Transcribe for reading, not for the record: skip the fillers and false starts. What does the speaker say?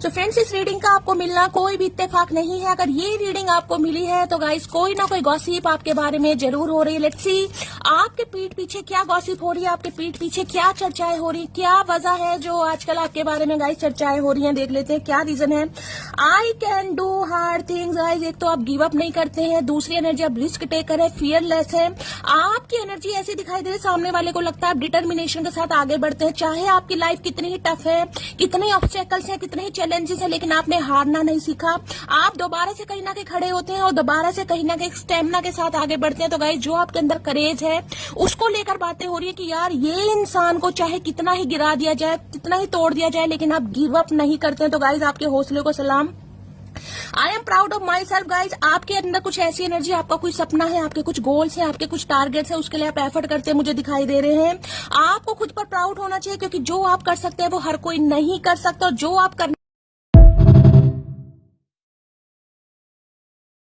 तो फ्रेंड्स, इस रीडिंग का आपको मिलना कोई भी इत्तेफाक नहीं है। अगर ये रीडिंग आपको मिली है तो गाइस कोई ना कोई गॉसिप आपके बारे में जरूर हो रही है। लेट्स सी आपके पीठ पीछे क्या गॉसिप हो रही है, आपके पीठ पीछे क्या चर्चाएं हो रही है, क्या वजह है जो आजकल आपके बारे में गाइस चर्चाएं हो रही हैं। देख लेते हैं क्या रीजन है। I can do hard things guys. एक तो आप गिव अप नहीं करते हैं, दूसरी एनर्जी आप रिस्क टेकर है, फियरलेस है। आपकी एनर्जी ऐसी दिखाई दे रही है, सामने वाले को लगता है आप डिटर्मिनेशन के साथ आगे बढ़ते हैं। चाहे आपकी लाइफ कितनी ही टफ है, कितने ऑब्स्टेकल्स हैं, कितने ही चैलेंजेस हैं, लेकिन आपने हारना नहीं सीखा। आप दोबारा से कहीं ना कहीं खड़े होते हैं और दोबारा से कहीं ना कहीं स्टेमिना के साथ आगे बढ़ते हैं। तो गाइस जो आपके अंदर करेज है उसको लेकर बातें हो रही है कि यार ये इंसान को चाहे कितना ही गिरा दिया जाए, कितना ही तोड़ दिया जाए, लेकिन आप गिव अप नहीं करते हैं। तो गाइस आपके हौसले को सलाम। I am proud of my self guys. आपके अंदर कुछ ऐसी एनर्जी, आपका कोई सपना है, आपके कुछ गोल्स हैं, आपके कुछ टारगेट्स हैं, उसके लिए आप एफर्ट करते हैं, मुझे दिखाई दे रहे हैं। आपको खुद पर प्राउड होना चाहिए, क्योंकि जो आप कर सकते हैं वो हर कोई नहीं कर सकता। जो आप कर